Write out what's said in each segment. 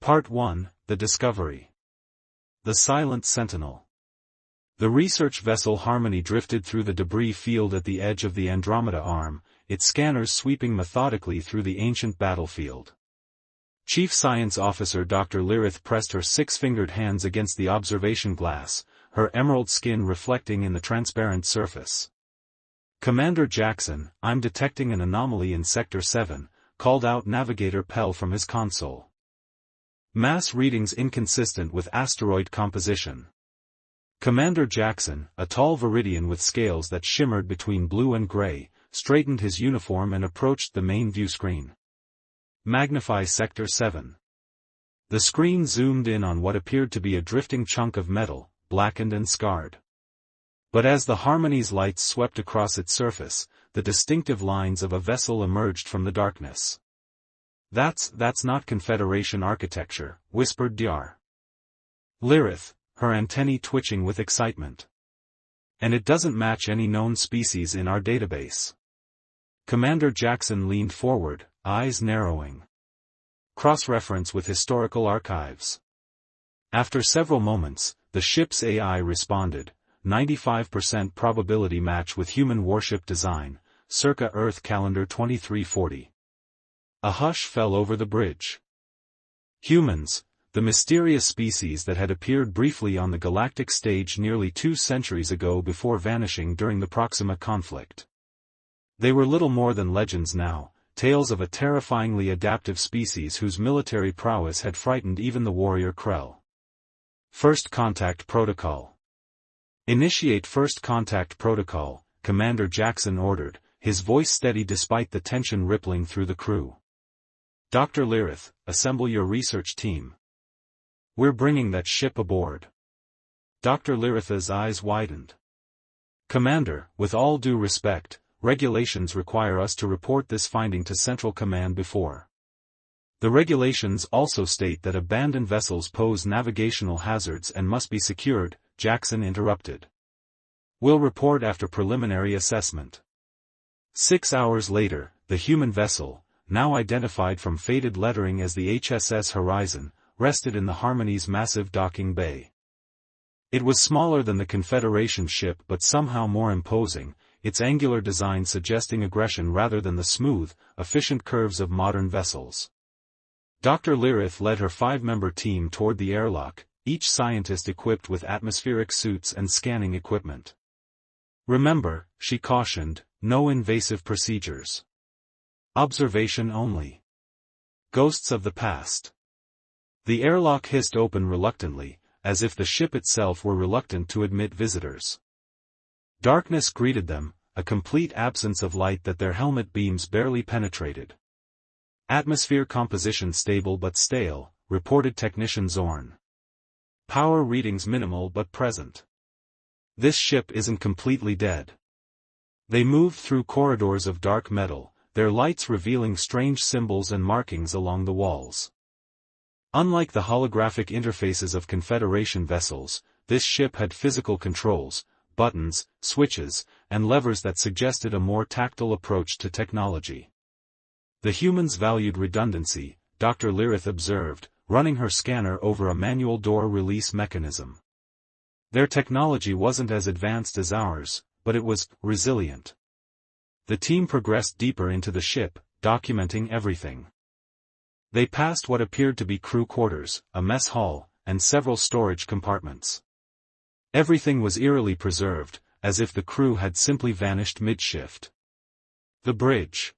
Part 1, The Discovery. The Silent Sentinel. The research vessel Harmony drifted through the debris field at the edge of the Andromeda Arm, its scanners sweeping methodically through the ancient battlefield. Chief Science Officer Dr. Lirith pressed her six-fingered hands against the observation glass, her emerald skin reflecting in the transparent surface. Commander Jackson, I'm detecting an anomaly in Sector 7, called out Navigator Pell from his console. Mass readings inconsistent with asteroid composition. Commander Jackson, a tall Viridian with scales that shimmered between blue and gray, straightened his uniform and approached the main view screen. Magnify Sector 7. The screen zoomed in on what appeared to be a drifting chunk of metal, blackened and scarred. But as the Harmony's lights swept across its surface, the distinctive lines of a vessel emerged from the darkness. That's not Confederation architecture, whispered Dr. Lirith, her antennae twitching with excitement. And it doesn't match any known species in our database. Commander Jackson leaned forward, eyes narrowing. Cross-reference with historical archives. After several moments, the ship's AI responded, 95% probability match with human warship design, circa Earth calendar 2340. A hush fell over the bridge. Humans, the mysterious species that had appeared briefly on the galactic stage nearly 2 centuries ago before vanishing during the Proxima conflict. They were little more than legends now, tales of a terrifyingly adaptive species whose military prowess had frightened even the warrior Krell. First Contact Protocol. Initiate First Contact Protocol, Commander Jackson ordered, his voice steady despite the tension rippling through the crew. Dr. Lirith, assemble your research team. We're bringing that ship aboard. Dr. Lirith's eyes widened. Commander, with all due respect, regulations require us to report this finding to Central Command before. The regulations also state that abandoned vessels pose navigational hazards and must be secured, Jackson interrupted. We'll report after preliminary assessment. 6 hours later, the human vessel, now identified from faded lettering as the HSS Horizon, rested in the Harmony's massive docking bay. It was smaller than the Confederation ship but somehow more imposing, its angular design suggesting aggression rather than the smooth, efficient curves of modern vessels. Dr. Lirith led her 5-member team toward the airlock, each scientist equipped with atmospheric suits and scanning equipment. Remember, she cautioned, no invasive procedures. Observation only. Ghosts of the past. The airlock hissed open reluctantly, as if the ship itself were reluctant to admit visitors. Darkness greeted them, a complete absence of light that their helmet beams barely penetrated. Atmosphere composition stable but stale, reported Technician Zorn. Power readings minimal but present. This ship isn't completely dead. They moved through corridors of dark metal, their lights revealing strange symbols and markings along the walls. Unlike the holographic interfaces of Confederation vessels, this ship had physical controls, buttons, switches, and levers that suggested a more tactile approach to technology. The humans valued redundancy, Dr. Lirith observed, running her scanner over a manual door release mechanism. Their technology wasn't as advanced as ours, but it was resilient. The team progressed deeper into the ship, documenting everything. They passed what appeared to be crew quarters, a mess hall, and several storage compartments. Everything was eerily preserved, as if the crew had simply vanished mid-shift. The bridge.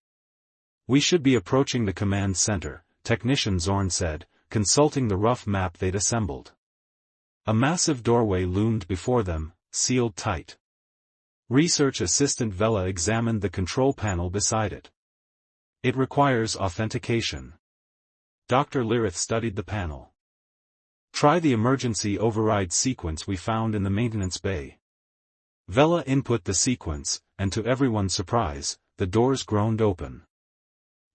We should be approaching the command center, Technician Zorn said, consulting the rough map they'd assembled. A massive doorway loomed before them, sealed tight. Research Assistant Vela examined the control panel beside it. It requires authentication. Dr. Lirith studied the panel. Try the emergency override sequence we found in the maintenance bay. Vela input the sequence, and to everyone's surprise, the doors groaned open.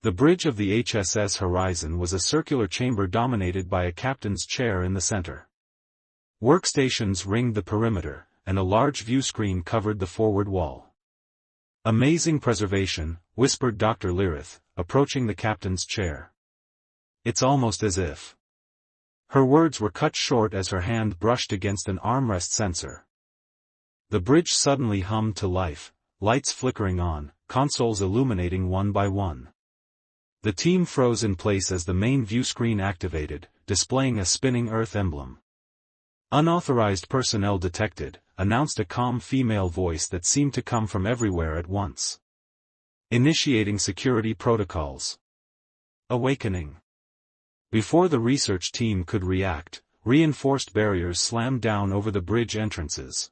The bridge of the HSS Horizon was a circular chamber dominated by a captain's chair in the center. Workstations ringed the perimeter, and a large view screen covered the forward wall. Amazing preservation, whispered Dr. Lirith, approaching the captain's chair. It's almost as if Her words were cut short as her hand brushed against an armrest sensor. The bridge suddenly hummed to life, lights flickering on, consoles illuminating one by one. The team froze in place as the main view screen activated, displaying a spinning Earth emblem. "Unauthorized personnel detected," announced a calm female voice that seemed to come from everywhere at once. "Initiating security protocols." Awakening. Before the research team could react, reinforced barriers slammed down over the bridge entrances.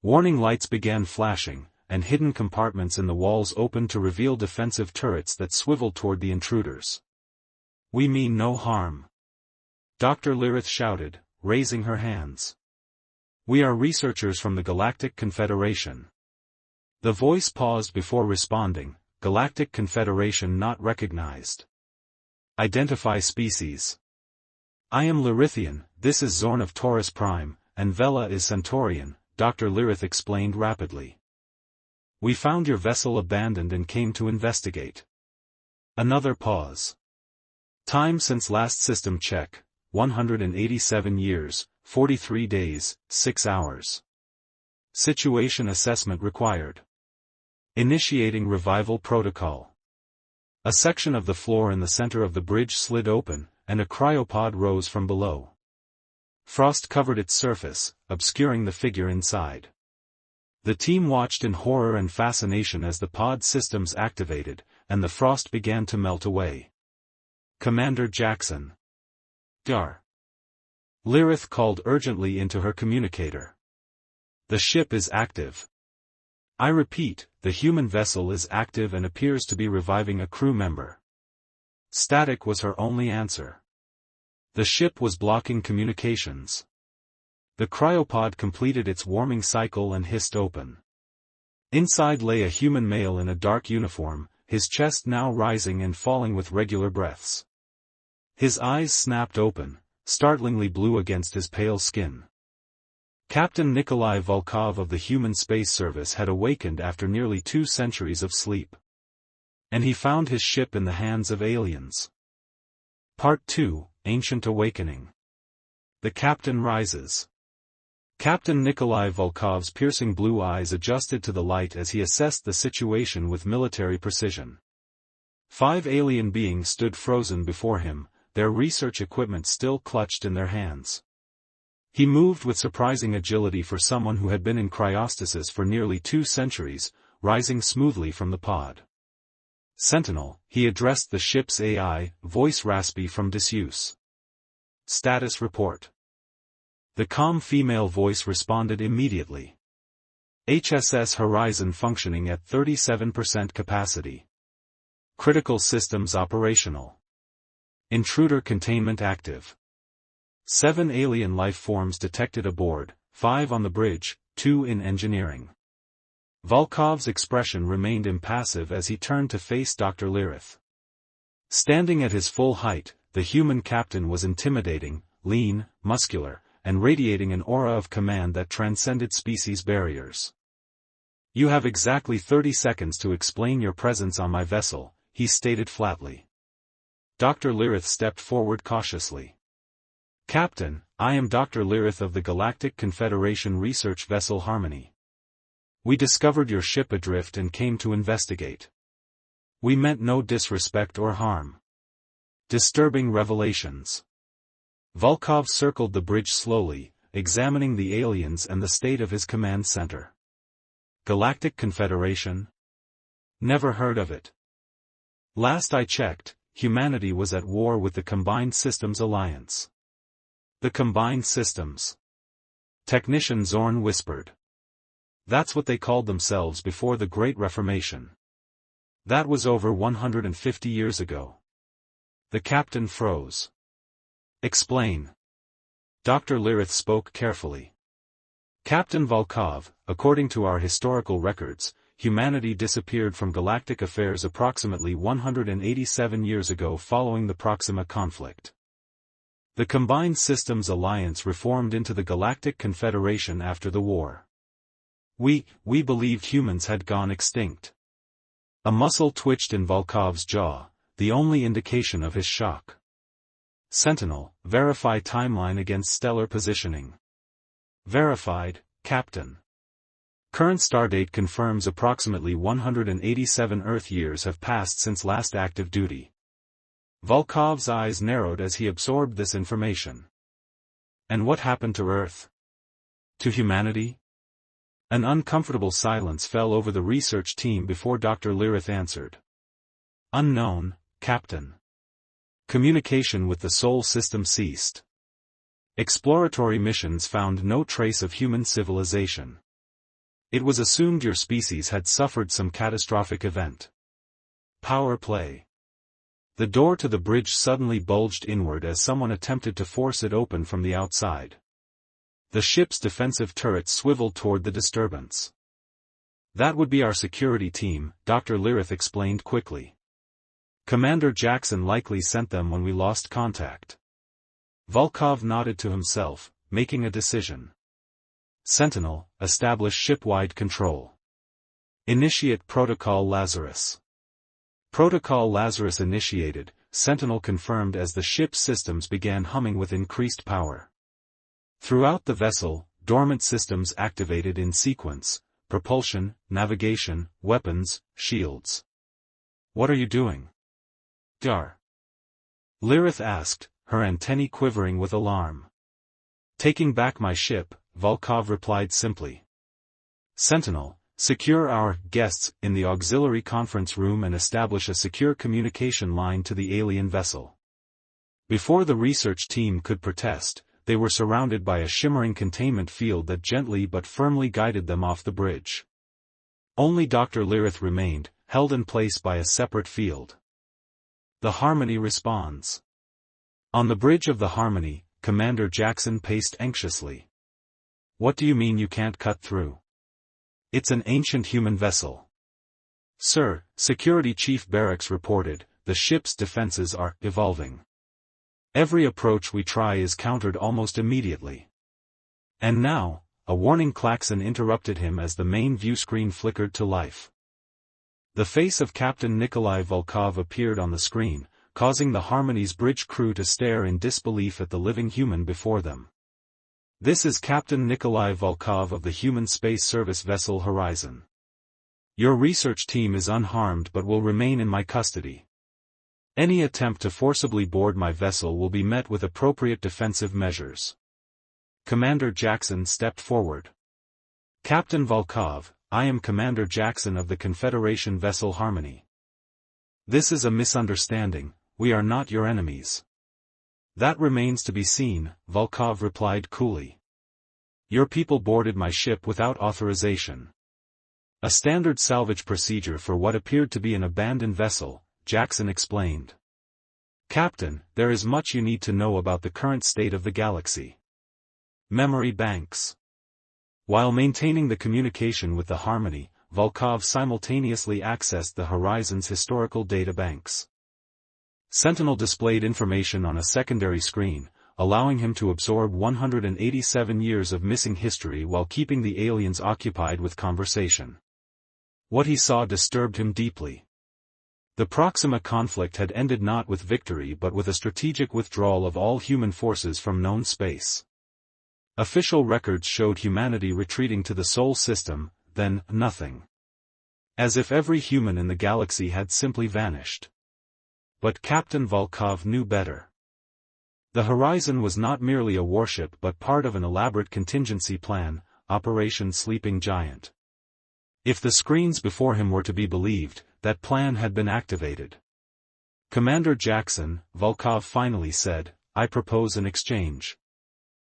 Warning lights began flashing, and hidden compartments in the walls opened to reveal defensive turrets that swiveled toward the intruders. "We mean no harm," Dr. Lyrith shouted, raising her hands. "We are researchers from the Galactic Confederation." The voice paused before responding, "Galactic Confederation not recognized. Identify species." "I am Lyrithian, this is Zorn of Taurus Prime, and Vela is Centaurian," Dr. Lyrith explained rapidly. "We found your vessel abandoned and came to investigate." Another pause. "Time since last system check, 187 years, 43 days, 6 hours. Situation assessment required. Initiating revival protocol." A section of the floor in the center of the bridge slid open, and a cryopod rose from below. Frost covered its surface, obscuring the figure inside. The team watched in horror and fascination as the pod systems activated, and the frost began to melt away. "Commander Jackson." "Dar." Lyrith called urgently into her communicator. "The ship is active. I repeat, the human vessel is active and appears to be reviving a crew member." Static was her only answer. The ship was blocking communications. The cryopod completed its warming cycle and hissed open. Inside lay a human male in a dark uniform, his chest now rising and falling with regular breaths. His eyes snapped open, startlingly blue against his pale skin. Captain Nikolai Volkov of the Human Space Service had awakened after nearly 2 centuries of sleep. And he found his ship in the hands of aliens. Part 2, Ancient Awakening. The captain rises. Captain Nikolai Volkov's piercing blue eyes adjusted to the light as he assessed the situation with military precision. 5 alien beings stood frozen before him, their research equipment still clutched in their hands. He moved with surprising agility for someone who had been in cryostasis for nearly 2 centuries, rising smoothly from the pod. "Sentinel," he addressed the ship's AI, voice raspy from disuse. "Status report." The calm female voice responded immediately. "HSS Horizon functioning at 37% capacity. Critical systems operational. Intruder containment active. 7 alien life forms detected aboard, 5 on the bridge, 2 in engineering." Volkov's expression remained impassive as he turned to face Dr. Lyrith. Standing at his full height, the human captain was intimidating, lean, muscular, and radiating an aura of command that transcended species barriers. "You have exactly 30 seconds to explain your presence on my vessel," he stated flatly. Dr. Lyrith stepped forward cautiously. "Captain, I am Dr. Lyrith of the Galactic Confederation research vessel Harmony. We discovered your ship adrift and came to investigate. We meant no disrespect or harm. Disturbing revelations." Volkov circled the bridge slowly, examining the aliens and the state of his command center. "Galactic Confederation? Never heard of it. Last I checked, humanity was at war with the Combined Systems Alliance." "The Combined Systems?" Technician Zorn whispered. "That's what they called themselves before the Great Reformation. That was over 150 years ago." The captain froze. "Explain." Dr. Lyrith spoke carefully. "Captain Volkov, according to our historical records, humanity disappeared from galactic affairs approximately 187 years ago following the Proxima conflict. The Combined Systems Alliance reformed into the Galactic Confederation after the war. We believed humans had gone extinct." A muscle twitched in Volkov's jaw, the only indication of his shock. Sentinel, verify timeline against stellar positioning. Verified, Captain. Current stardate confirms approximately 187 Earth years have passed since last active duty. Volkov's eyes narrowed as he absorbed this information. And what happened to Earth? To humanity? An uncomfortable silence fell over the research team before Dr. Lirith answered. Unknown, Captain. Communication with the Sol system ceased. Exploratory missions found no trace of human civilization. It was assumed your species had suffered some catastrophic event. Power play. The door to the bridge suddenly bulged inward as someone attempted to force it open from the outside. The ship's defensive turrets swiveled toward the disturbance. That would be our security team, Dr. Lirith explained quickly. Commander Jackson likely sent them when we lost contact. Volkov nodded to himself, making a decision. Sentinel, establish ship-wide control. Initiate Protocol Lazarus. Protocol Lazarus initiated, Sentinel confirmed as the ship's systems began humming with increased power. Throughout the vessel, dormant systems activated in sequence: propulsion, navigation, weapons, shields. What are you doing? Dar. Lirith asked, her antennae quivering with alarm. Taking back my ship, Volkov replied simply. Sentinel, secure our guests in the auxiliary conference room and establish a secure communication line to the alien vessel. Before the research team could protest, they were surrounded by a shimmering containment field that gently but firmly guided them off the bridge. Only Dr. Lirith remained, held in place by a separate field. The Harmony responds. On the bridge of the Harmony, Commander Jackson paced anxiously. What do you mean you can't cut through? It's an ancient human vessel. Sir, Security Chief Barracks reported, the ship's defenses are evolving. Every approach we try is countered almost immediately. And now, a warning klaxon interrupted him as the main viewscreen flickered to life. The face of Captain Nikolai Volkov appeared on the screen, causing the Harmony's bridge crew to stare in disbelief at the living human before them. This is Captain Nikolai Volkov of the human space service vessel Horizon. Your research team is unharmed but will remain in my custody. Any attempt to forcibly board my vessel will be met with appropriate defensive measures. Commander Jackson stepped forward. Captain Volkov, I am Commander Jackson of the Confederation vessel Harmony. This is a misunderstanding, we are not your enemies. That remains to be seen, Volkov replied coolly. Your people boarded my ship without authorization. A standard salvage procedure for what appeared to be an abandoned vessel, Jackson explained. Captain, there is much you need to know about the current state of the galaxy. Memory banks. While maintaining the communication with the Harmony, Volkov simultaneously accessed the Horizon's historical data banks. Sentinel displayed information on a secondary screen, allowing him to absorb 187 years of missing history while keeping the aliens occupied with conversation. What he saw disturbed him deeply. The Proxima conflict had ended not with victory but with a strategic withdrawal of all human forces from known space. Official records showed humanity retreating to the Sol system, then nothing. As if every human in the galaxy had simply vanished. But Captain Volkov knew better. The Horizon was not merely a warship but part of an elaborate contingency plan, Operation Sleeping Giant. If the screens before him were to be believed, that plan had been activated. Commander Jackson, Volkov finally said, I propose an exchange.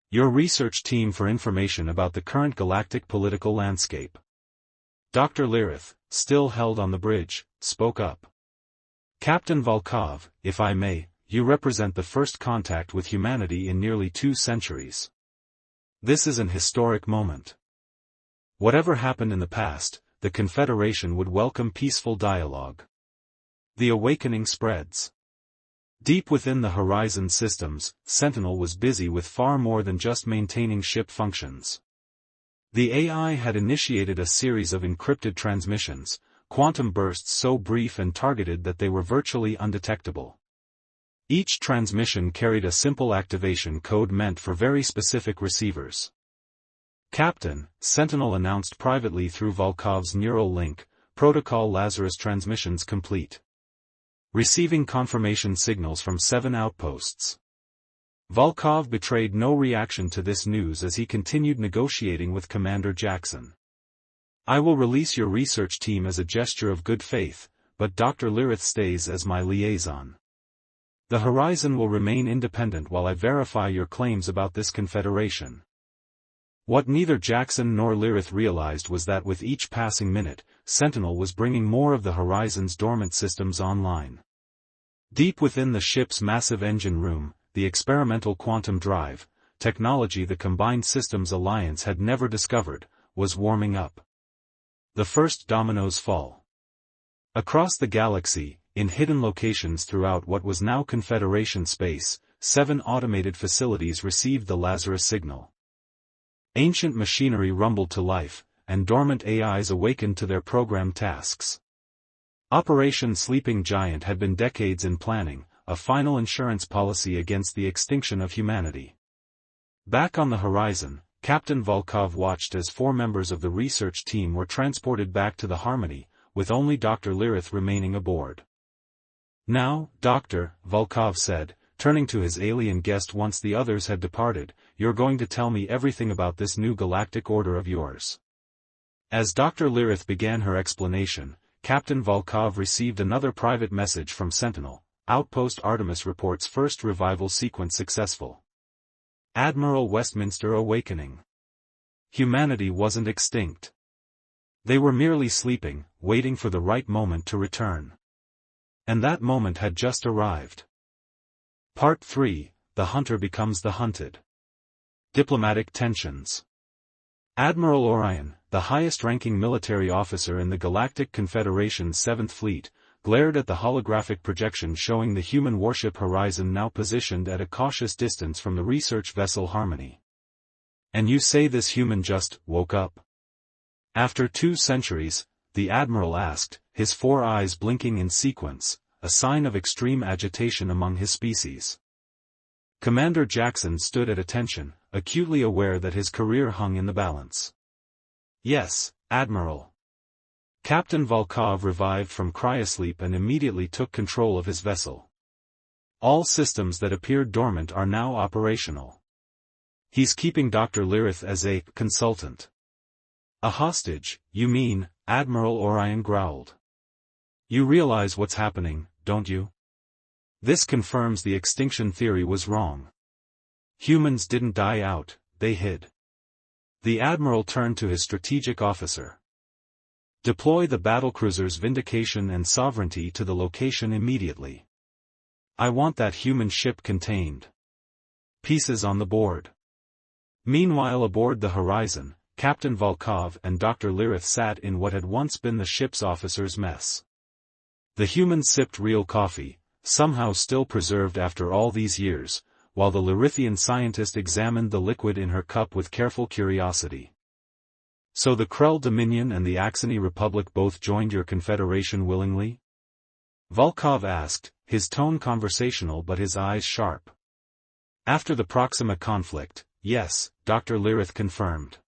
Your research team for information about the current galactic political landscape. Dr. Lirith, still held on the bridge, spoke up. Captain Volkov, if I may, you represent the first contact with humanity in nearly 2 centuries. This is an historic moment. Whatever happened in the past, the Confederation would welcome peaceful dialogue. The awakening spreads. Deep within the Horizon systems, Sentinel was busy with far more than just maintaining ship functions. The AI had initiated a series of encrypted transmissions, quantum bursts so brief and targeted that they were virtually undetectable. Each transmission carried a simple activation code meant for very specific receivers. "Captain," Sentinel announced privately through Volkov's neural link, "Protocol Lazarus transmissions complete. Receiving confirmation signals from 7 outposts." Volkov betrayed no reaction to this news as he continued negotiating with Commander Jackson. "I will release your research team as a gesture of good faith, but Dr. Lirith stays as my liaison. The Horizon will remain independent while I verify your claims about this confederation." What neither Jackson nor Lirith realized was that with each passing minute, Sentinel was bringing more of the Horizon's dormant systems online. Deep within the ship's massive engine room, the experimental quantum drive, technology the Combined Systems Alliance had never discovered, was warming up. The first dominoes fall. Across the galaxy, in hidden locations throughout what was now Confederation space, 7 automated facilities received the Lazarus signal. Ancient machinery rumbled to life, and dormant AIs awakened to their programmed tasks. Operation Sleeping Giant had been decades in planning, a final insurance policy against the extinction of humanity. Back on the Horizon, Captain Volkov watched as 4 members of the research team were transported back to the Harmony, with only Dr. Lirith remaining aboard. "Now, Doctor," Volkov said, turning to his alien guest once the others had departed, "you're going to tell me everything about this new galactic order of yours." As Dr. Lirith began her explanation, Captain Volkov received another private message from Sentinel. "Outpost Artemis reports first revival sequence successful. Admiral Westminster awakening. Humanity wasn't extinct. They were merely sleeping, waiting for the right moment to return. And that moment had just arrived." Part 3, The Hunter Becomes the Hunted. Diplomatic Tensions. Admiral Orion, the highest-ranking military officer in the Galactic Confederation's 7th Fleet, glared at the holographic projection showing the human warship Horizon now positioned at a cautious distance from the research vessel Harmony. "And you say this human just woke up?" "After 2 centuries, the Admiral asked, his 4 eyes blinking in sequence, a sign of extreme agitation among his species. Commander Jackson stood at attention, acutely aware that his career hung in the balance. "Yes, Admiral." Captain Volkov revived from cryosleep and immediately took control of his vessel. "All systems that appeared dormant are now operational. He's keeping Dr. Lirith as a consultant." "A hostage, you mean?" Admiral Orion growled. "You realize what's happening, don't you? This confirms the extinction theory was wrong. Humans didn't die out, they hid." The Admiral turned to his strategic officer. "Deploy the battlecruisers Vindication and Sovereignty to the location immediately. I want that human ship contained. Pieces on the board." Meanwhile aboard the Horizon, Captain Volkov and Dr. Lirith sat in what had once been the ship's officers' mess. The human sipped real coffee, somehow still preserved after all these years, while the Lirithian scientist examined the liquid in her cup with careful curiosity. "So the Krell Dominion and the Axini Republic both joined your confederation willingly?" Volkov asked, his tone conversational but his eyes sharp. "After the Proxima conflict, yes," Dr. Lirith confirmed.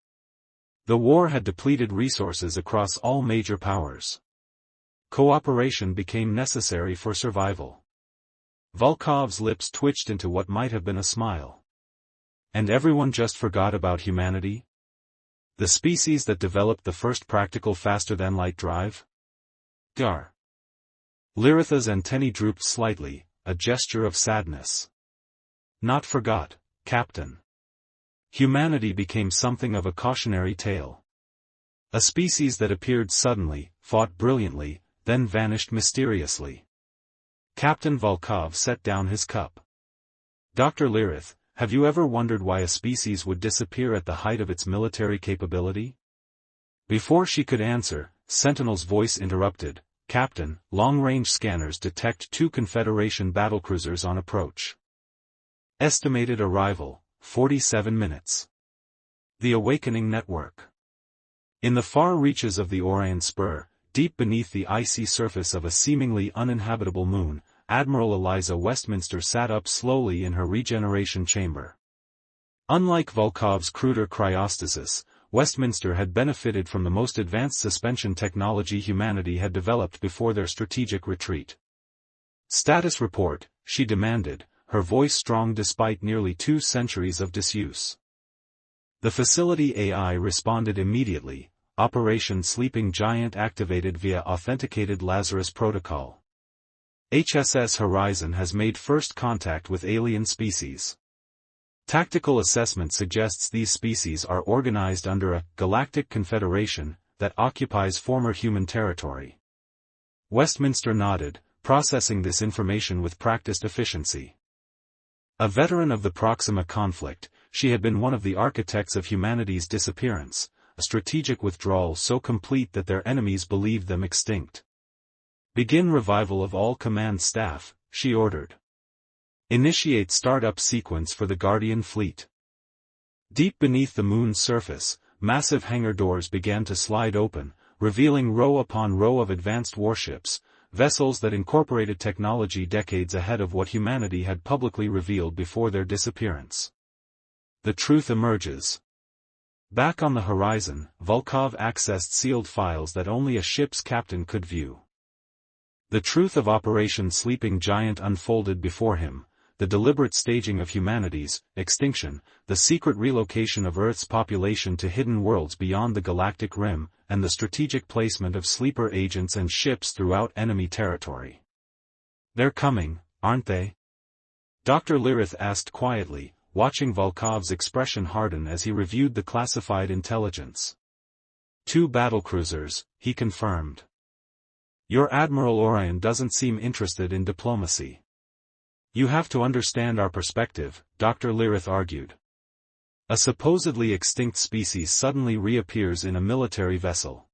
"The war had depleted resources across all major powers. Cooperation became necessary for survival." Volkov's lips twitched into what might have been a smile. "And everyone just forgot about humanity? The species that developed the first practical faster-than-light drive?" "Gar." Liritha's antennae drooped slightly, a gesture of sadness. "Not forgot, Captain. Humanity became something of a cautionary tale. A species that appeared suddenly, fought brilliantly, then vanished mysteriously." Captain Volkov set down his cup. "Dr. Lirith, have you ever wondered why a species would disappear at the height of its military capability?" Before she could answer, Sentinel's voice interrupted. "Captain, long-range scanners detect 2 Confederation battlecruisers on approach. Estimated arrival, 47 minutes. The Awakening Network." In the far reaches of the Orion Spur, deep beneath the icy surface of a seemingly uninhabitable moon, Admiral Eliza Westminster sat up slowly in her regeneration chamber. Unlike Volkov's cruder cryostasis, Westminster had benefited from the most advanced suspension technology humanity had developed before their strategic retreat. "Status report," she demanded, her voice strong despite nearly 2 centuries of disuse. The facility AI responded immediately, Operation Sleeping Giant activated via authenticated Lazarus protocol. HSS Horizon has made first contact with alien species. Tactical assessment suggests these species are organized under a galactic confederation that occupies former human territory. Westminster nodded, processing this information with practiced efficiency. A veteran of the Proxima conflict, she had been one of the architects of humanity's disappearance, a strategic withdrawal so complete that their enemies believed them extinct. "Begin revival of all command staff," she ordered. "Initiate startup sequence for the Guardian fleet." Deep beneath the moon's surface, massive hangar doors began to slide open, revealing row upon row of advanced warships, vessels that incorporated technology decades ahead of what humanity had publicly revealed before their disappearance. The truth emerges. Back on the horizon, Volkov accessed sealed files that only a ship's captain could view. The truth of Operation Sleeping Giant unfolded before him: the deliberate staging of humanity's extinction, the secret relocation of Earth's population to hidden worlds beyond the galactic rim, and the strategic placement of sleeper agents and ships throughout enemy territory. "They're coming, aren't they?" Dr. Lyrith asked quietly, watching Volkov's expression harden as he reviewed the classified intelligence. 2 battlecruisers, he confirmed. "Your Admiral Orion doesn't seem interested in diplomacy." "You have to understand our perspective," Dr. Lyrith argued. A supposedly extinct species suddenly reappears in a military vessel.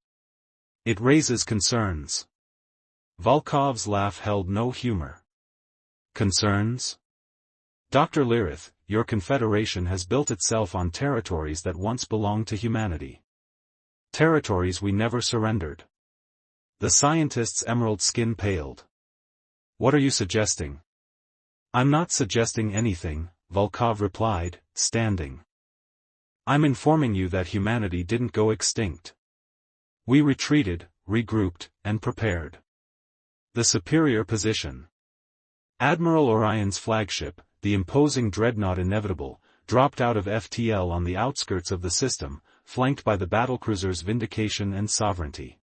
It raises concerns. Volkov's laugh held no humor. "Concerns? Dr. Lyrith, your confederation has built itself on territories that once belonged to humanity. Territories we never surrendered." The scientist's emerald skin paled. "What are you suggesting?" "I'm not suggesting anything," Volkov replied, standing. "I'm informing you that humanity didn't go extinct. We retreated, regrouped, and prepared." The superior position. Admiral Orion's flagship, the imposing dreadnought Inevitable, dropped out of FTL on the outskirts of the system, flanked by the battlecruisers Vindication and Sovereignty.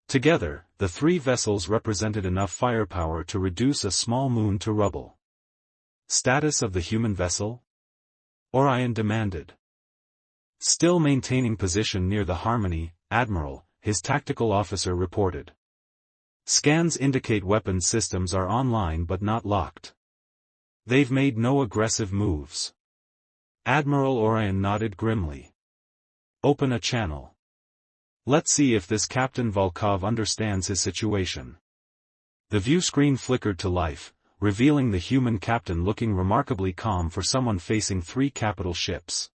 Together, the 3 vessels represented enough firepower to reduce a small moon to rubble. "Status of the human vessel?" Orion demanded. "Still maintaining position near the Harmony, Admiral," his tactical officer reported. "Scans indicate weapons systems are online but not locked. They've made no aggressive moves." Admiral Orion nodded grimly. "Open a channel. Let's see if this Captain Volkov understands his situation." The view screen flickered to life, revealing the human captain looking remarkably calm for someone facing 3 capital ships.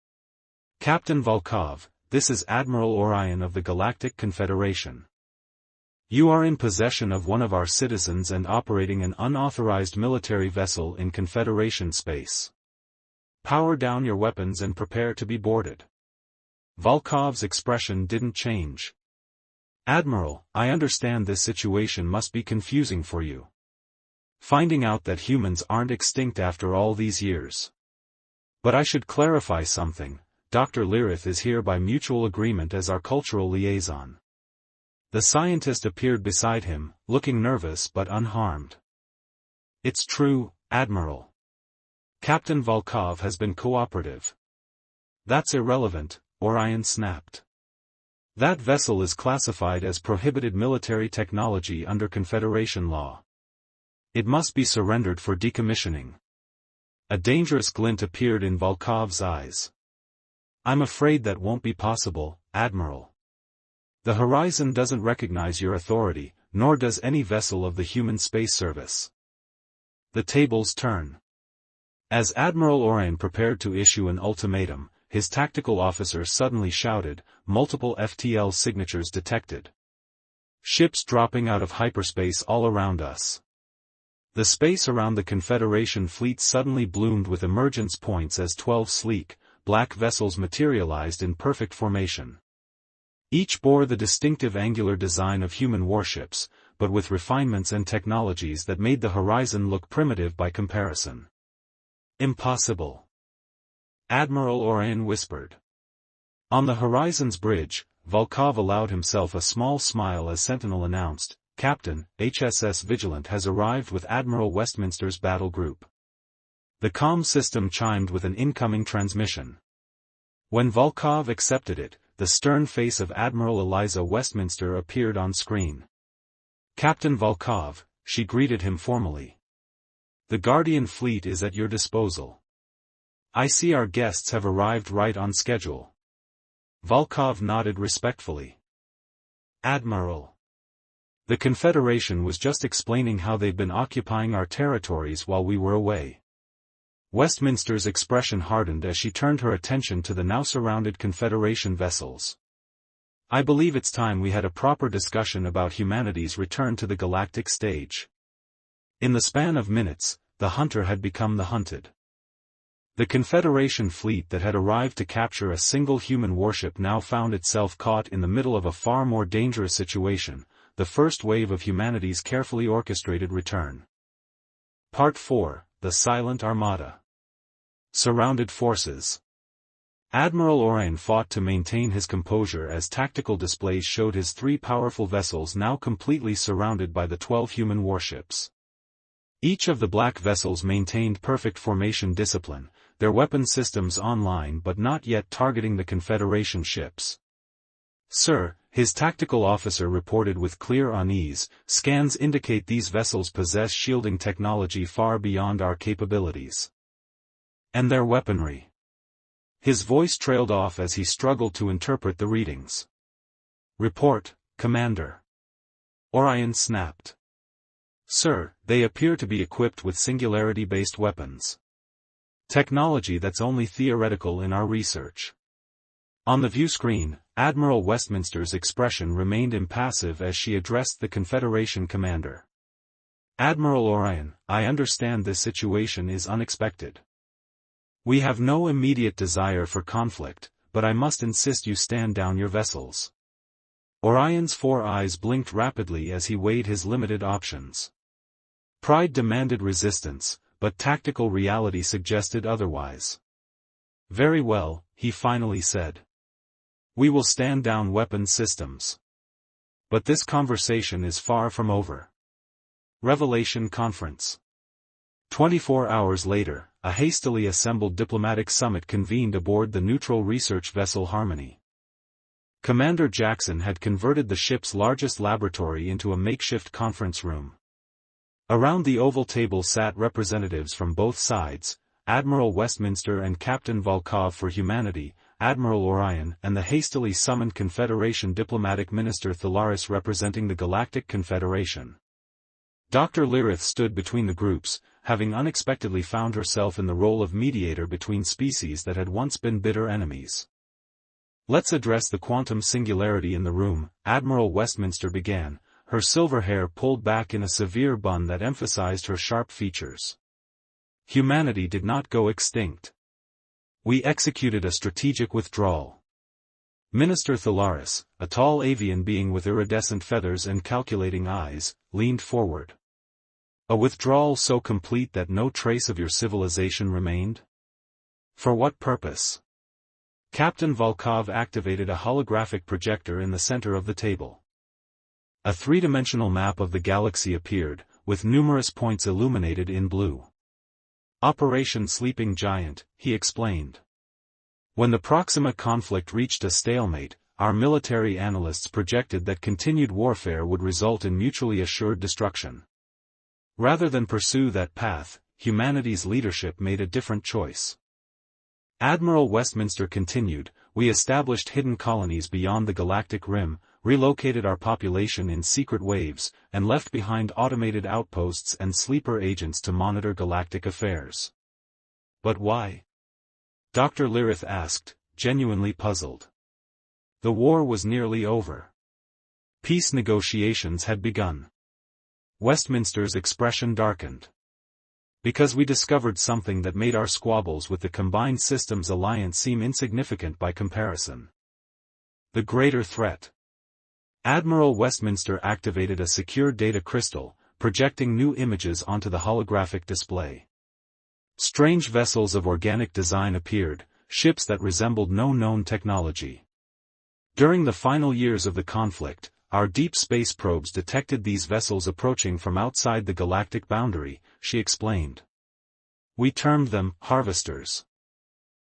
"Captain Volkov, this is Admiral Orion of the Galactic Confederation. You are in possession of one of our citizens and operating an unauthorized military vessel in Confederation space. Power down your weapons and prepare to be boarded." Volkov's expression didn't change. "Admiral, I understand this situation must be confusing for you. Finding out that humans aren't extinct after all these years. But I should clarify something, Dr. Lyrith is here by mutual agreement as our cultural liaison." The scientist appeared beside him, looking nervous but unharmed. "It's true, Admiral. Captain Volkov has been cooperative." "That's irrelevant," Orion snapped. "That vessel is classified as prohibited military technology under Confederation law. It must be surrendered for decommissioning." A dangerous glint appeared in Volkov's eyes. "I'm afraid that won't be possible, Admiral. The Horizon doesn't recognize your authority, nor does any vessel of the Human Space Service." The tables turn. As Admiral Orion prepared to issue an ultimatum, his tactical officer suddenly shouted, "Multiple FTL signatures detected. Ships dropping out of hyperspace all around us." The space around the Confederation fleet suddenly bloomed with emergence points as 12 sleek, black vessels materialized in perfect formation. Each bore the distinctive angular design of human warships, but with refinements and technologies that made the horizon look primitive by comparison. Impossible. Admiral Orion whispered. On the horizon's bridge, Volkov allowed himself a small smile as Sentinel announced, "Captain, HSS Vigilant has arrived with Admiral Westminster's battle group." The comm system chimed with an incoming transmission. When Volkov accepted it, the stern face of Admiral Eliza Westminster appeared on screen. "Captain Volkov," she greeted him formally. "The Guardian fleet is at your disposal. I see our guests have arrived right on schedule." Volkov nodded respectfully. "Admiral. The Confederation was just explaining how they've been occupying our territories while we were away." Westminster's expression hardened as she turned her attention to the now surrounded Confederation vessels. "I believe it's time we had a proper discussion about humanity's return to the galactic stage." In the span of minutes, the hunter had become the hunted. The Confederation fleet that had arrived to capture a single human warship now found itself caught in the middle of a far more dangerous situation, the first wave of humanity's carefully orchestrated return. Part 4, The Silent Armada. Surrounded Forces. Admiral Orion fought to maintain his composure as tactical displays showed his 3 powerful vessels now completely surrounded by the 12 human warships. Each of the black vessels maintained perfect formation discipline, their weapon systems online but not yet targeting the Confederation ships. "Sir," his tactical officer reported with clear unease, "scans indicate these vessels possess shielding technology far beyond our capabilities." "And their weaponry?" His voice trailed off as he struggled to interpret the readings. "Report, Commander." Orion snapped. "Sir, they appear to be equipped with singularity-based weapons. Technology that's only theoretical in our research." On the view screen, Admiral Westminster's expression remained impassive as she addressed the Confederation commander. "Admiral Orion, I understand this situation is unexpected. We have no immediate desire for conflict, but I must insist you stand down your vessels." Orion's 4 eyes blinked rapidly as he weighed his limited options. Pride demanded resistance, but tactical reality suggested otherwise. "Very well," he finally said. "We will stand down weapon systems. But this conversation is far from over." Revelation Conference. 24 hours later, a hastily assembled diplomatic summit convened aboard the neutral research vessel Harmony. Commander Jackson had converted the ship's largest laboratory into a makeshift conference room. Around the oval table sat representatives from both sides, Admiral Westminster and Captain Volkov for Humanity, Admiral Orion and the hastily summoned Confederation diplomatic minister Thalaris representing the Galactic Confederation. Dr. Lyrith stood between the groups, having unexpectedly found herself in the role of mediator between species that had once been bitter enemies. "Let's address the quantum singularity in the room," Admiral Westminster began, her silver hair pulled back in a severe bun that emphasized her sharp features. "Humanity did not go extinct. We executed a strategic withdrawal." Minister Thalaris, a tall avian being with iridescent feathers and calculating eyes, leaned forward. "A withdrawal so complete that no trace of your civilization remained? For what purpose?" Captain Volkov activated a holographic projector in the center of the table. A 3-dimensional map of the galaxy appeared, with numerous points illuminated in blue. "Operation Sleeping Giant," he explained. "When the Proxima conflict reached a stalemate, our military analysts projected that continued warfare would result in mutually assured destruction. Rather than pursue that path, humanity's leadership made a different choice. Admiral Westminster continued, "We established hidden colonies beyond the galactic rim, relocated our population in secret waves, and left behind automated outposts and sleeper agents to monitor galactic affairs." "But why?" Dr. Lyrith asked, genuinely puzzled. The war was nearly over. Peace negotiations had begun. Westminster's expression darkened. Because we discovered something that made our squabbles with the Combined Systems Alliance seem insignificant by comparison. The greater threat. Admiral Westminster activated a secure data crystal, projecting new images onto the holographic display. Strange vessels of organic design appeared, ships that resembled no known technology. During the final years of the conflict, our deep space probes detected these vessels approaching from outside the galactic boundary, she explained. We termed them harvesters.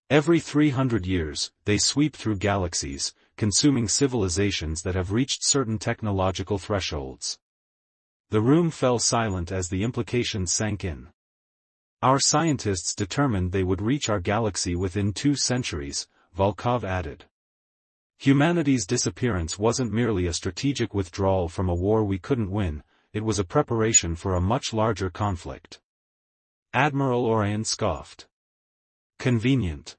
Every 300 years, they sweep through galaxies, consuming civilizations that have reached certain technological thresholds. The room fell silent as the implications sank in. Our scientists determined they would reach our galaxy within 2 centuries, Volkov added. Humanity's disappearance wasn't merely a strategic withdrawal from a war we couldn't win, it was a preparation for a much larger conflict. Admiral Orion scoffed. Convenient.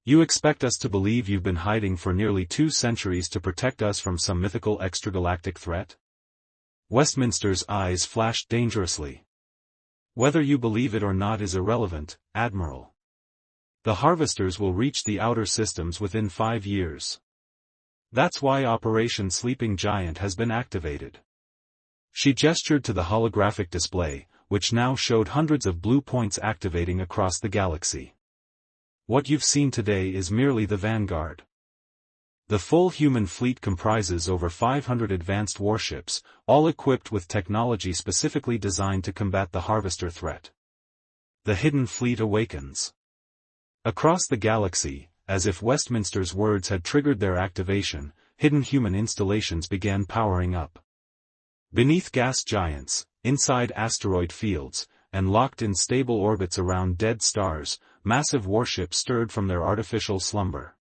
You expect us to believe you've been hiding for nearly 2 centuries to protect us from some mythical extragalactic threat? Westminster's eyes flashed dangerously. Whether you believe it or not is irrelevant, Admiral. The harvesters will reach the outer systems within 5 years. That's why Operation Sleeping Giant has been activated. She gestured to the holographic display, which now showed hundreds of blue points activating across the galaxy. What you've seen today is merely the vanguard. The full human fleet comprises over 500 advanced warships, all equipped with technology specifically designed to combat the harvester threat. The hidden fleet awakens. Across the galaxy, as if Westminster's words had triggered their activation, hidden human installations began powering up. Beneath gas giants, inside asteroid fields, and locked in stable orbits around dead stars, massive warships stirred from their artificial slumber.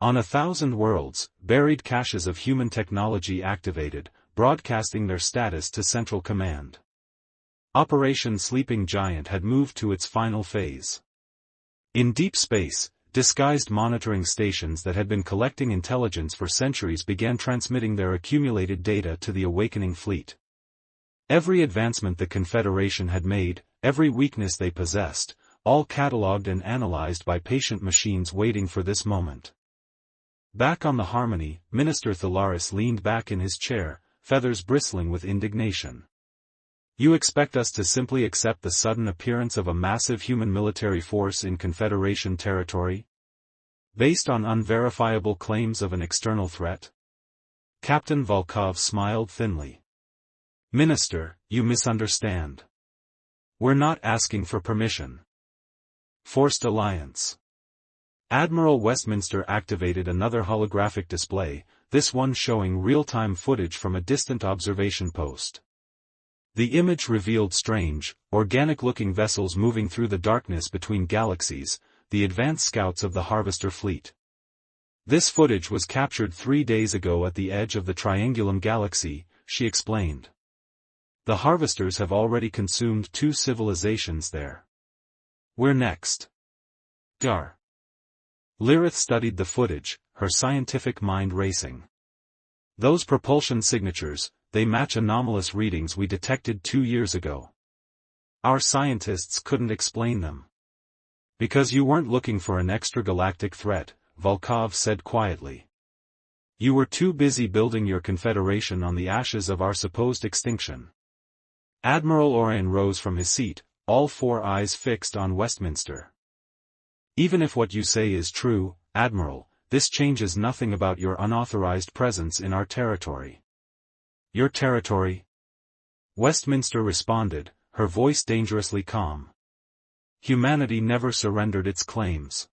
On 1,000 worlds, buried caches of human technology activated, broadcasting their status to Central Command. Operation Sleeping Giant had moved to its final phase. In deep space, disguised monitoring stations that had been collecting intelligence for centuries began transmitting their accumulated data to the awakening fleet. Every advancement the Confederation had made, every weakness they possessed, all catalogued and analyzed by patient machines waiting for this moment. Back on the Harmony, Minister Thalaris leaned back in his chair, feathers bristling with indignation. You expect us to simply accept the sudden appearance of a massive human military force in Confederation territory? Based on unverifiable claims of an external threat? Captain Volkov smiled thinly. Minister, you misunderstand. We're not asking for permission. Forced alliance. Admiral Westminster activated another holographic display, this one showing real-time footage from a distant observation post. The image revealed strange, organic-looking vessels moving through the darkness between galaxies, the advanced scouts of the Harvester fleet. This footage was captured 3 days ago at the edge of the Triangulum galaxy, she explained. The Harvesters have already consumed 2 civilizations there. We're next. Gar. Lirith studied the footage, her scientific mind racing. Those propulsion signatures, they match anomalous readings we detected 2 years ago. Our scientists couldn't explain them. Because you weren't looking for an extragalactic threat, Volkov said quietly. You were too busy building your confederation on the ashes of our supposed extinction. Admiral Orion rose from his seat, all 4 eyes fixed on Westminster. Even if what you say is true, Admiral, this changes nothing about your unauthorized presence in our territory. Your territory? Westminster responded, her voice dangerously calm. Humanity never surrendered its claims.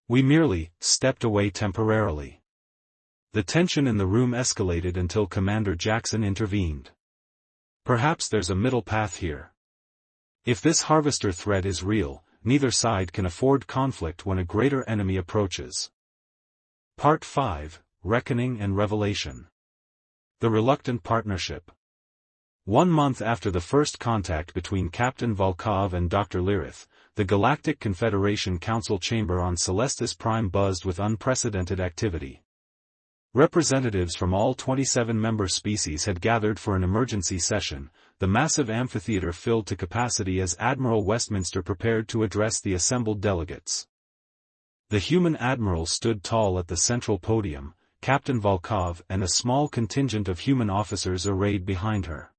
We merely stepped away temporarily. The tension in the room escalated until Commander Jackson intervened. Perhaps there's a middle path here. If this harvester threat is real, neither side can afford conflict when a greater enemy approaches. Part 5, Reckoning and Revelation. The Reluctant Partnership. 1 month after the first contact between Captain Volkov and Dr. Lirith, the Galactic Confederation Council chamber on Celestis Prime buzzed with unprecedented activity. Representatives from all 27 member species had gathered for an emergency session, the massive amphitheater filled to capacity as Admiral Westminster prepared to address the assembled delegates. The human admiral stood tall at the central podium, Captain Volkov and a small contingent of human officers arrayed behind her.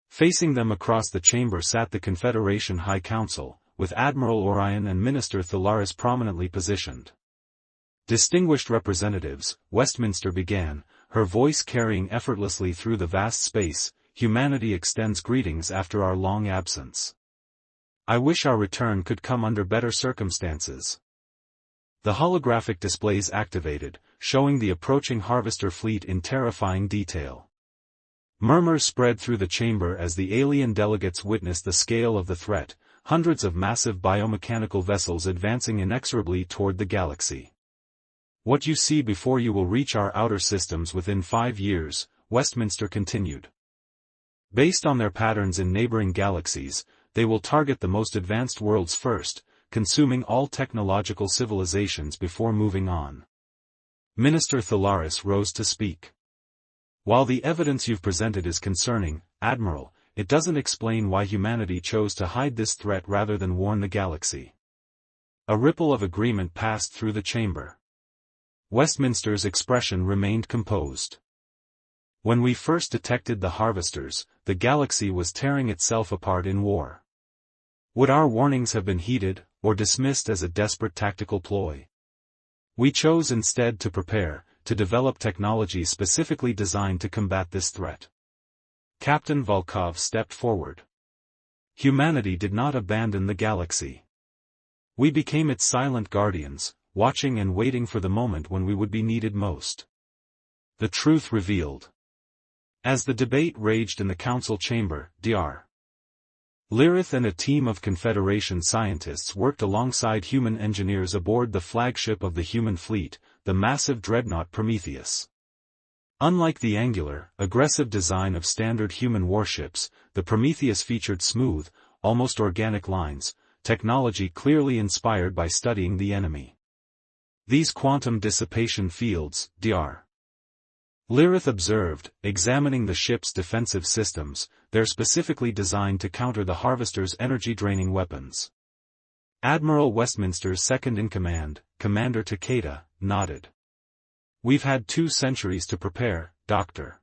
Facing them across the chamber sat the Confederation High Council, with Admiral Orion and Minister Thalaris prominently positioned. Distinguished representatives, Westminster began, her voice carrying effortlessly through the vast space. Humanity extends greetings after our long absence. I wish our return could come under better circumstances. The holographic displays activated, showing the approaching harvester fleet in terrifying detail. Murmurs spread through the chamber as the alien delegates witnessed the scale of the threat, hundreds of massive biomechanical vessels advancing inexorably toward the galaxy. What you see before you will reach our outer systems within 5 years, Westminster continued. Based on their patterns in neighboring galaxies, they will target the most advanced worlds first, consuming all technological civilizations before moving on. Minister Thalaris rose to speak. While the evidence you've presented is concerning, Admiral, it doesn't explain why humanity chose to hide this threat rather than warn the galaxy. A ripple of agreement passed through the chamber. Westminster's expression remained composed. When we first detected the harvesters, the galaxy was tearing itself apart in war. Would our warnings have been heeded, or dismissed as a desperate tactical ploy? We chose instead to prepare, to develop technology specifically designed to combat this threat. Captain Volkov stepped forward. Humanity did not abandon the galaxy. We became its silent guardians, watching and waiting for the moment when we would be needed most. The truth revealed. As the debate raged in the council chamber, Dr. Lirith and a team of Confederation scientists worked alongside human engineers aboard the flagship of the human fleet, the massive dreadnought Prometheus. Unlike the angular, aggressive design of standard human warships, the Prometheus featured smooth, almost organic lines, technology clearly inspired by studying the enemy. These quantum dissipation fields, Dr. Lirith observed, examining the ship's defensive systems, they're specifically designed to counter the harvester's energy-draining weapons. Admiral Westminster's second-in-command, Commander Takeda, nodded. We've had 2 centuries to prepare, Doctor.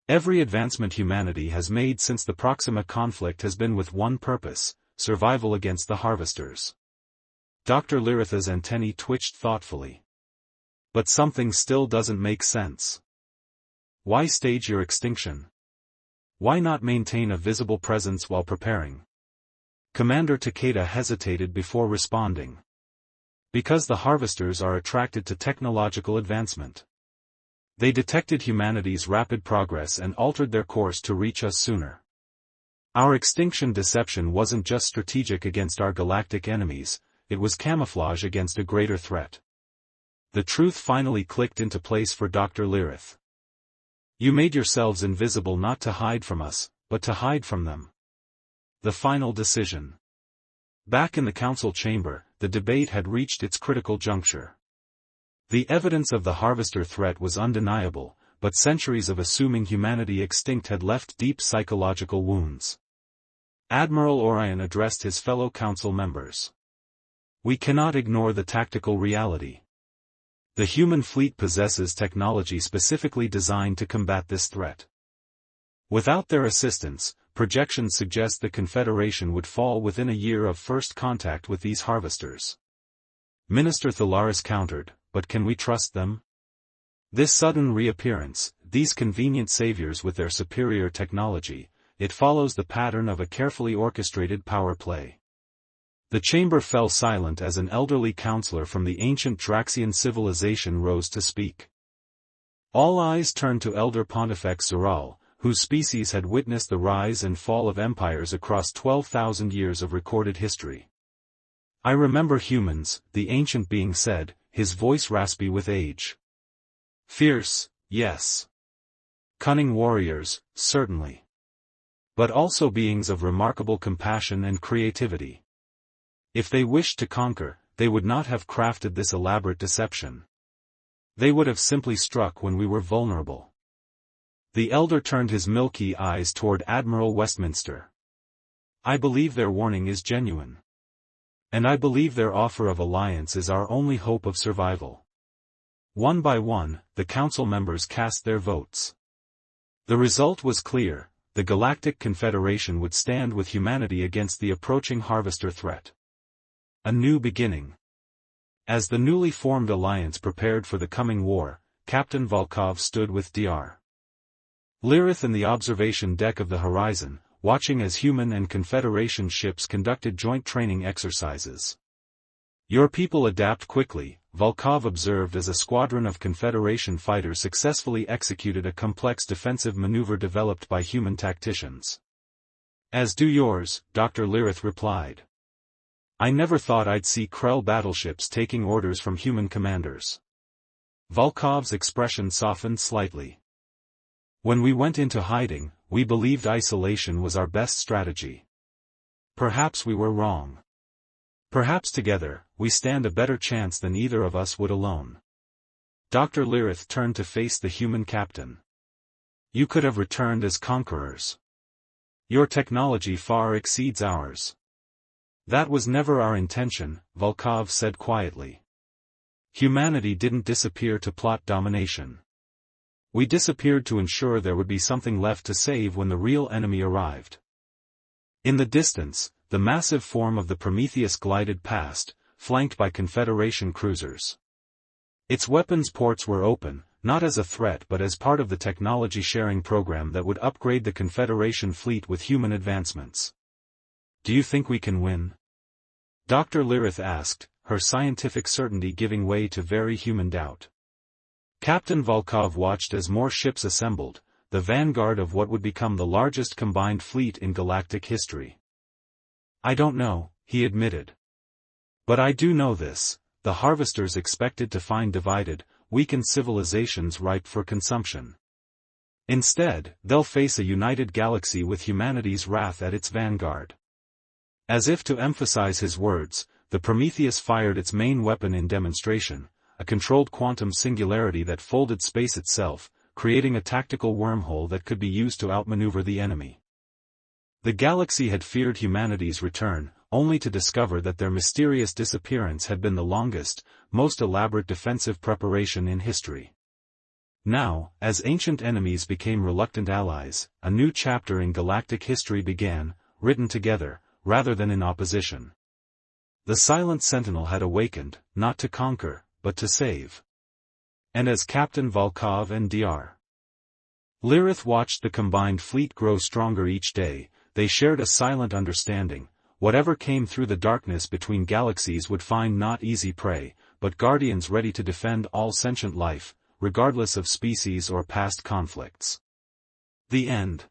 Every advancement humanity has made since the Proxima conflict has been with one purpose, survival against the harvesters. Dr. Lirith's antennae twitched thoughtfully. But something still doesn't make sense. Why stage your extinction? Why not maintain a visible presence while preparing? Commander Takeda hesitated before responding. Because the harvesters are attracted to technological advancement. They detected humanity's rapid progress and altered their course to reach us sooner. Our extinction deception wasn't just strategic against our galactic enemies, it was camouflage against a greater threat. The truth finally clicked into place for Dr. Lirith. You made yourselves invisible not to hide from us, but to hide from them. The final decision. Back in the council chamber, the debate had reached its critical juncture. The evidence of the harvester threat was undeniable, but centuries of assuming humanity extinct had left deep psychological wounds. Admiral Orion addressed his fellow council members. We cannot ignore the tactical reality. The human fleet possesses technology specifically designed to combat this threat. Without their assistance, projections suggest the Confederation would fall within a year of first contact with these harvesters. Minister Thalaris countered, but can we trust them? This sudden reappearance, these convenient saviors with their superior technology, it follows the pattern of a carefully orchestrated power play. The chamber fell silent as an elderly counselor from the ancient Draxian civilization rose to speak. All eyes turned to Elder Pontifex Zural, whose species had witnessed the rise and fall of empires across 12,000 years of recorded history. I remember humans, the ancient being said, his voice raspy with age. Fierce, yes. Cunning warriors, certainly. But also beings of remarkable compassion and creativity. If they wished to conquer, they would not have crafted this elaborate deception. They would have simply struck when we were vulnerable. The elder turned his milky eyes toward Admiral Westminster. I believe their warning is genuine. And I believe their offer of alliance is our only hope of survival. One by one, the council members cast their votes. The result was clear: the Galactic Confederation would stand with humanity against the approaching Harvester threat. A new beginning. As the newly formed alliance prepared for the coming war, Captain Volkov stood with Dr. Lyrith in the observation deck of the horizon, watching as human and Confederation ships conducted joint training exercises. Your people adapt quickly, Volkov observed as a squadron of Confederation fighters successfully executed a complex defensive maneuver developed by human tacticians. As do yours, Dr. Lyrith replied. I never thought I'd see Krell battleships taking orders from human commanders. Volkov's expression softened slightly. When we went into hiding, we believed isolation was our best strategy. Perhaps we were wrong. Perhaps together, we stand a better chance than either of us would alone. Dr. Lyrith turned to face the human captain. You could have returned as conquerors. Your technology far exceeds ours. That was never our intention, Volkov said quietly. Humanity didn't disappear to plot domination. We disappeared to ensure there would be something left to save when the real enemy arrived. In the distance, the massive form of the Prometheus glided past, flanked by Confederation cruisers. Its weapons ports were open, not as a threat but as part of the technology-sharing program that would upgrade the Confederation fleet with human advancements. Do you think we can win? Dr. Lyrith asked, her scientific certainty giving way to very human doubt. Captain Volkov watched as more ships assembled, the vanguard of what would become the largest combined fleet in galactic history. I don't know, he admitted. But I do know this: the harvesters expected to find divided, weakened civilizations ripe for consumption. Instead, they'll face a united galaxy with humanity's wrath at its vanguard. As if to emphasize his words, the Prometheus fired its main weapon in demonstration, a controlled quantum singularity that folded space itself, creating a tactical wormhole that could be used to outmaneuver the enemy. The galaxy had feared humanity's return, only to discover that their mysterious disappearance had been the longest, most elaborate defensive preparation in history. Now, as ancient enemies became reluctant allies, a new chapter in galactic history began, written together, rather than in opposition. The Silent Sentinel had awakened, not to conquer, but to save. And as Captain Volkov and Dr. Lyrith watched the combined fleet grow stronger each day, they shared a silent understanding: whatever came through the darkness between galaxies would find not easy prey, but guardians ready to defend all sentient life, regardless of species or past conflicts. The end.